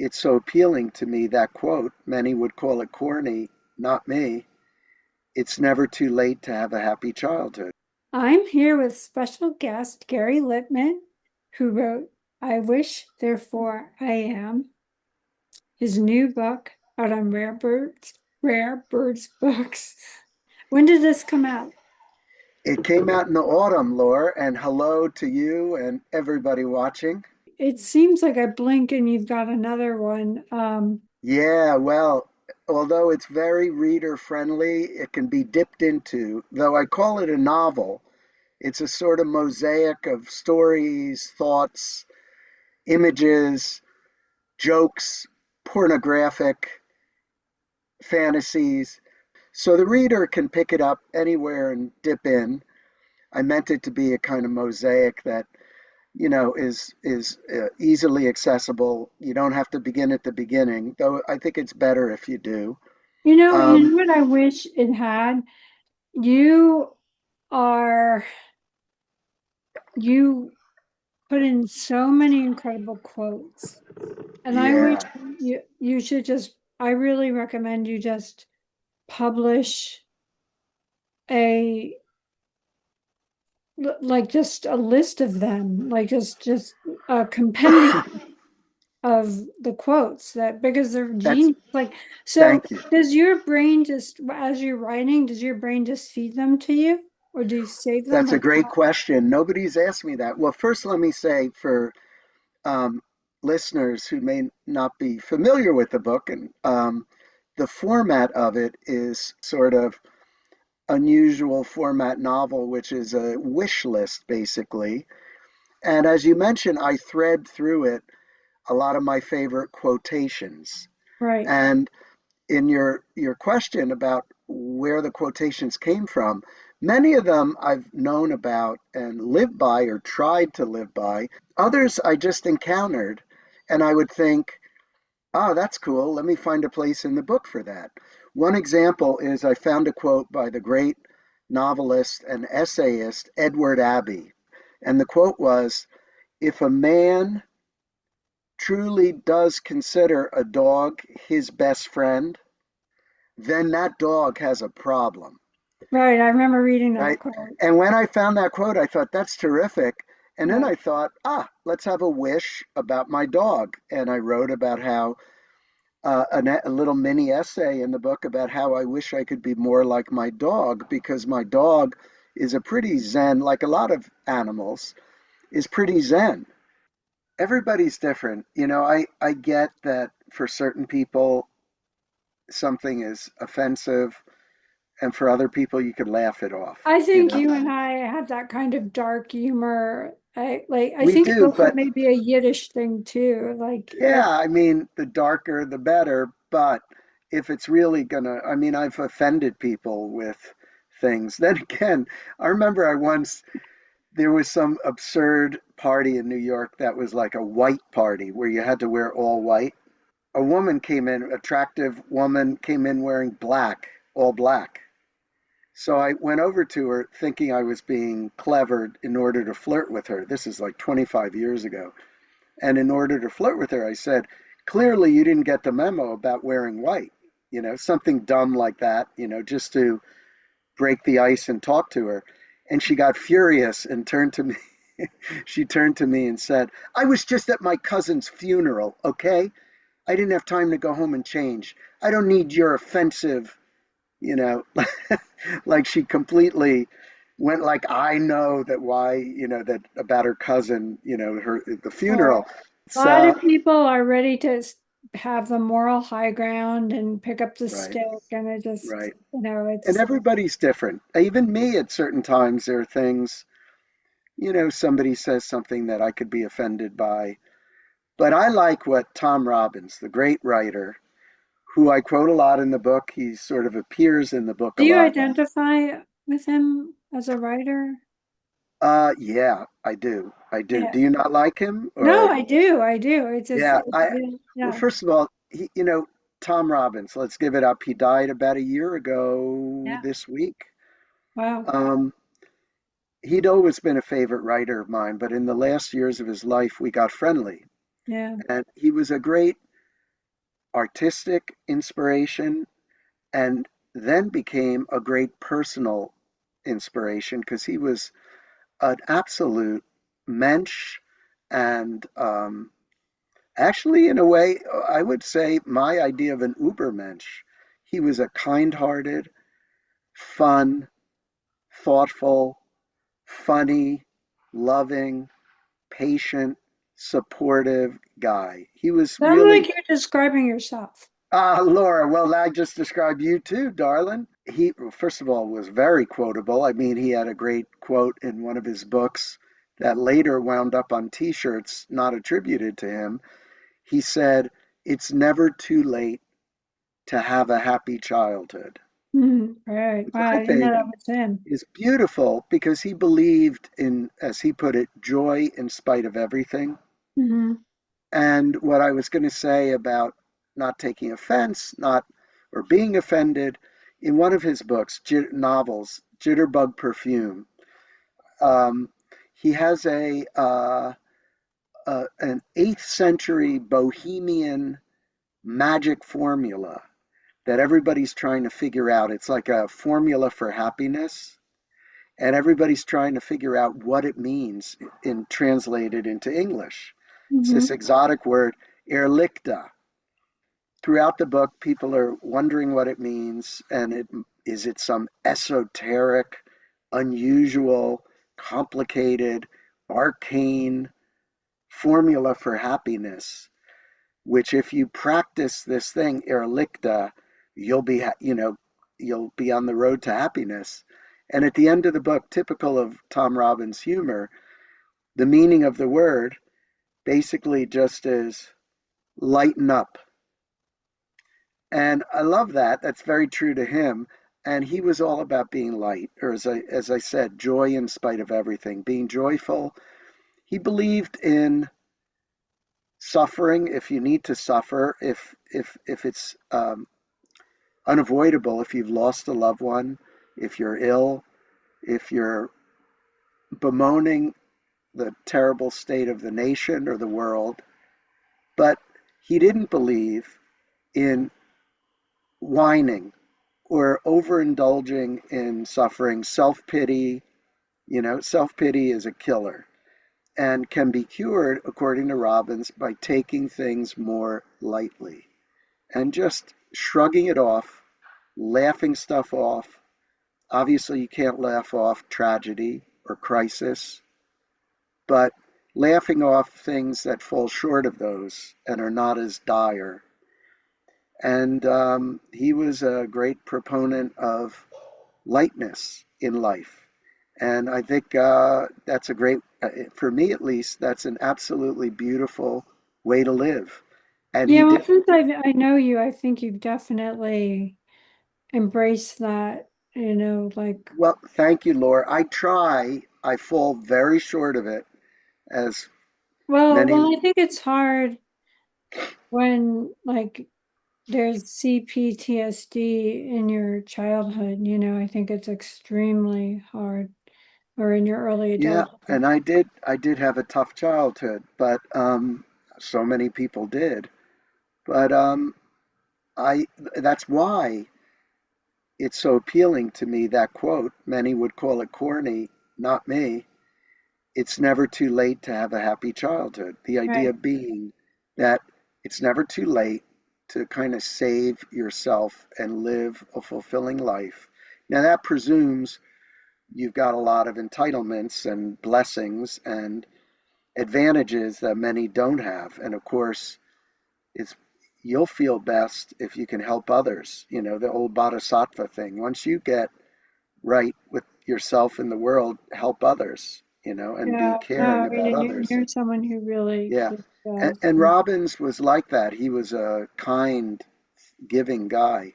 it's so appealing to me, that quote. Many would call it corny, not me. It's never too late to have a happy childhood. I'm here with special guest Gary Lippman, who wrote I Wish, Therefore I Am, his new book out on Rare Birds Books. When did this come out? It came out in the autumn, Laura, and hello to you and everybody watching. It seems like I blink and you've got another one. Yeah, well, although it's very reader friendly, it can be dipped into, though I call it a novel. It's a sort of mosaic of stories, thoughts, images, jokes, pornographic, fantasies. So the reader can pick it up anywhere and dip in. I meant it to be a kind of mosaic that is easily accessible. You don't have to begin at the beginning, though I think it's better if you do. You Um, know what I wish it had? You are you put in so many incredible quotes. And I wish yeah, you should just I really recommend you just publish a like just a list of them, like just a compendium of the quotes that because they're that's genius. Like, so thank you. does your brain just as you're writing, does your brain just feed them to you? Or do you save them? That's a Like, great question. Nobody's asked me that. Well, first, let me say for um, listeners who may not be familiar with the book, and the format of it is sort of unusual format novel, which is a wish list basically. And as you mentioned, I thread through it a lot of my favorite quotations. right. And in your question about where the quotations came from, many of them I've known about and lived by or tried to live by. Others I just encountered, and I would think, oh, that's cool. Let me find a place in the book for that. One example is I found a quote by the great novelist and essayist Edward Abbey. And the quote was, if a man truly does consider a dog his best friend, then that dog has a problem, Right. I remember reading that right? quote. And when I found that quote, I thought, that's terrific. And then Yeah. I thought, let's have a wish about my dog. And I wrote about how a little mini essay in the book about how I wish I could be more like my dog because my dog is a pretty zen, like a lot of animals, is pretty zen. Everybody's different. I get that for certain people, something is offensive, and for other people, you could laugh it off, I you think know? you and I have that kind of dark humor. I We think do, also but maybe a Yiddish thing too. yeah, I mean, the darker, the better. But if it's really gonna, I mean, I've offended people with things. Then again, I remember there was some absurd party in New York that was like a white party where you had to wear all white. A woman came in, attractive woman came in wearing black, all black. So I went over to her thinking I was being clever in order to flirt with her. This is like 25 years ago. And in order to flirt with her, I said, clearly you didn't get the memo about wearing white, something dumb like that, just to break the ice and talk to her. And she got furious and turned to me. She turned to me and said, I was just at my cousin's funeral, okay? I didn't have time to go home and change. I don't need your offensive, you know, like she completely went like I know that why, that about her cousin, the Well, funeral. a lot So of people are ready to have the moral high ground and pick up the right, stick, and it just, right. And it's everybody's different. Even me at certain times there are things, somebody says something that I could be offended by. But I like what Tom Robbins, the great writer, who I quote a lot in the book, he sort of appears in the book do a you lot. identify with him as a writer? Yeah, I do. I do. Yeah. Do you not like him No, or? I do. I do. It's just, Yeah, well, yeah. first of all, Tom Robbins, let's give it up. He died about a year ago Yeah. this week. Wow. Um, he'd always been a favorite writer of mine, but in the last years of his life, we got friendly. Yeah. And he was a great artistic inspiration, and then became a great personal inspiration because he was an absolute mensch and actually, in a way, I would say my idea of an Ubermensch. He was a kind hearted, fun, thoughtful, funny, loving, patient, supportive guy. He was Sounds like really, you're describing yourself. Laura, well, I just described you too, darling. He, first of all, was very quotable. I mean, he had a great quote in one of his books that later wound up on t shirts not attributed to him. He said, "It's never too late to have a happy childhood," Right. which Wow, I I didn't know think that was him. is beautiful because he believed in, as he put it, joy in spite of everything. Hmm. And what I was going to say about not taking offense, not or being offended, in one of his books, novels, Jitterbug Perfume, um, he has an 8th century Bohemian magic formula that everybody's trying to figure out. It's like a formula for happiness, and everybody's trying to figure out what it means in translated into English. It's this Hmm. exotic word, erlicta. Throughout the book, people are wondering what it means, and is it some esoteric, unusual, complicated, arcane formula for happiness? Which, if you practice this thing, erlicta, you'll be, you'll be on the road to happiness. And at the end of the book, typical of Tom Robbins' humor, the meaning of the word basically just is lighten up. And I love that. That's very true to him. And he was all about being light, or as I said, joy in spite of everything, being joyful. He believed in suffering if you need to suffer, if it's unavoidable, if you've lost a loved one, if you're ill, if you're bemoaning the terrible state of the nation or the world. But he didn't believe in whining or overindulging in suffering. Self pity, self pity is a killer and can be cured, according to Robbins, by taking things more lightly and just shrugging it off, laughing stuff off. Obviously, you can't laugh off tragedy or crisis, but laughing off things that fall short of those and are not as dire. And he was a great proponent of lightness in life. And I think that's a great, for me at least, that's an absolutely beautiful way to live. And he Yeah, well, did, since I know you, I think you've definitely embraced that, like, well, thank you, Laura. I try, I fall very short of it, as well, many, I think it's hard when like there's CPTSD in your childhood, I think it's extremely hard, or in your early yeah, adulthood. and I did have a tough childhood, but so many people did. But I, that's why it's so appealing to me, that quote. Many would call it corny, not me. It's never too late to have a happy childhood. The idea Right. being that it's never too late to kind of save yourself and live a fulfilling life. Now, that presumes you've got a lot of entitlements and blessings and advantages that many don't have. And of course, it's you'll feel best if you can help others. The old bodhisattva thing. Once you get right with yourself in the world, help others, and be Yeah, no, caring I mean, about and you're, others. you're someone who really Yeah. cares, And guys. Robbins was like that. He was a kind, giving guy.